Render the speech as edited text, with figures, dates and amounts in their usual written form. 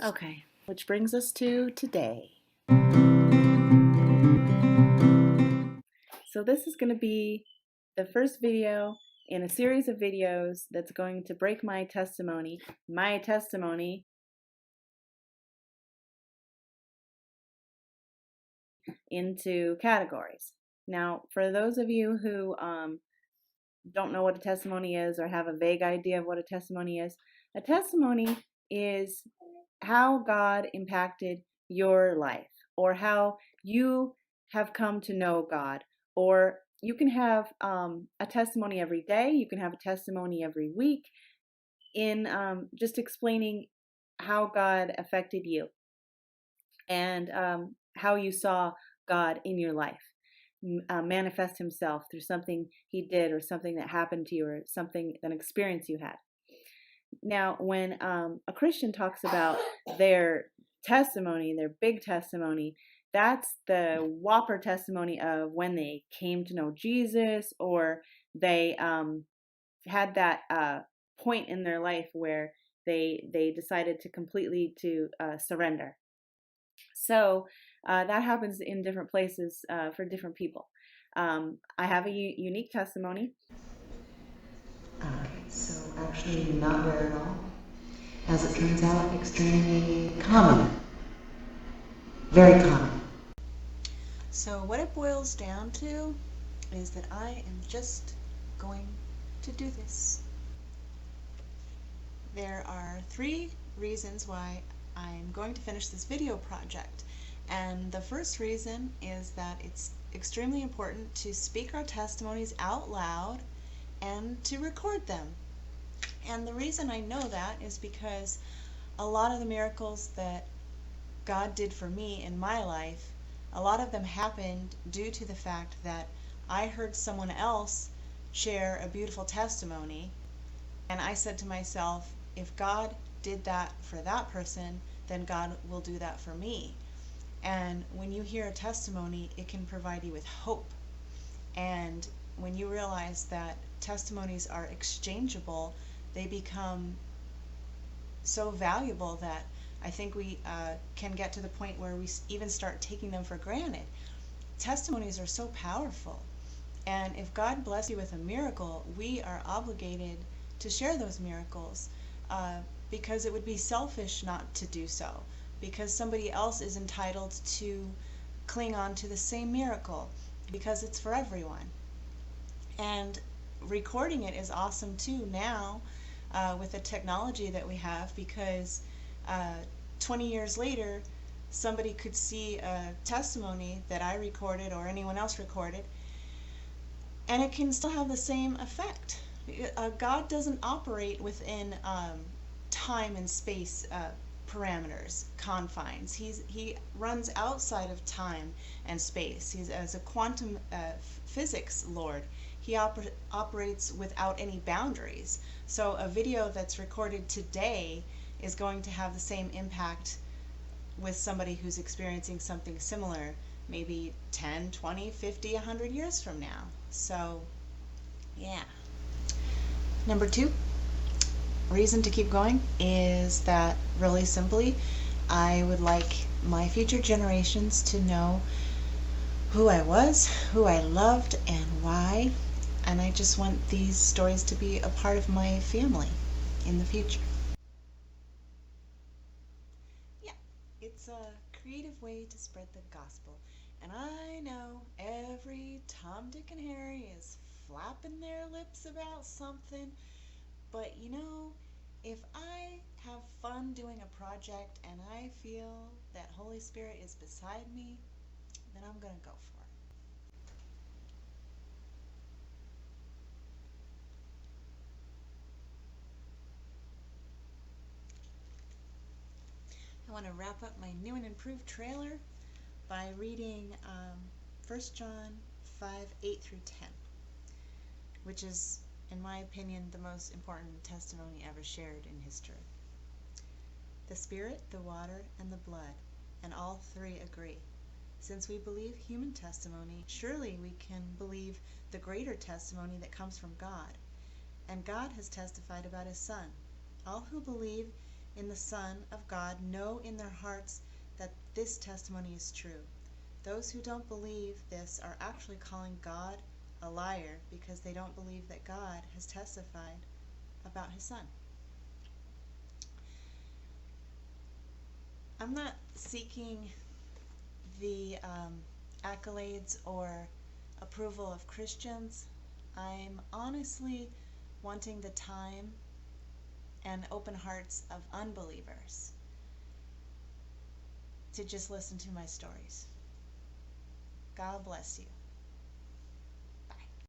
Okay, which brings us to today. So this is going to be the first video in a series of videos that's going to break my testimony into categories. Now, for those of you who don't know what a testimony is or have a vague idea of what a testimony is how God impacted your life, or how you have come to know God. Or you can have a testimony every day, you can have a testimony every week in just explaining how God affected you and how you saw God in your life manifest himself through something he did or something that happened to you or an experience you had. Now, when a Christian talks about their testimony, their big testimony, that's the whopper testimony of when they came to know Jesus, or they had that point in their life where they decided to completely surrender. So that happens in different places for different people. I have a unique testimony. So actually not rare at all. As it turns out, extremely common. Very common. So what it boils down to is that I am just going to do this. There are 3 reasons why I'm going to finish this video project. And the first reason is that it's extremely important to speak our testimonies out loud and to record them. And the reason I know that is because a lot of the miracles that God did for me in my life, a lot of them happened due to the fact that I heard someone else share a beautiful testimony, and I said to myself, if God did that for that person, then God will do that for me. And when you hear a testimony, it can provide you with hope. And when you realize that testimonies are exchangeable, they become so valuable that I think we can get to the point where we even start taking them for granted. Testimonies are so powerful, and if God bless you with a miracle, we are obligated to share those miracles because it would be selfish not to do so, because somebody else is entitled to cling on to the same miracle because it's for everyone. And recording it is awesome too now with the technology that we have, because 20 years later somebody could see a testimony that I recorded or anyone else recorded, and it can still have the same effect. God doesn't operate within time and space parameters, confines. He runs outside of time and space. He's as a quantum physics lord. He operates without any boundaries. So a video that's recorded today is going to have the same impact with somebody who's experiencing something similar maybe 10, 20, 50, 100 years from now. So, yeah. Number 2, reason to keep going is that, really simply, I would like my future generations to know who I was, who I loved, and why. And I just want these stories to be a part of my family in the future. Yeah, it's a creative way to spread the gospel. And I know every Tom, Dick, and Harry is flapping their lips about something, but if I have fun doing a project and I feel that Holy Spirit is beside me, then I'm going to go for it. I want to wrap up my new and improved trailer by reading 1 John 5:8-10, which is, in my opinion, the most important testimony ever shared in history. The Spirit, the water, and the blood, and all 3 agree. Since we believe human testimony, surely we can believe the greater testimony that comes from God. And God has testified about His Son. All who believe in the Son of God know in their hearts that this testimony is true. Those who don't believe this are actually calling God a liar because they don't believe that God has testified about his Son. I'm not seeking the accolades or approval of Christians. I'm honestly wanting the time and open hearts of unbelievers to just listen to my stories. God bless you.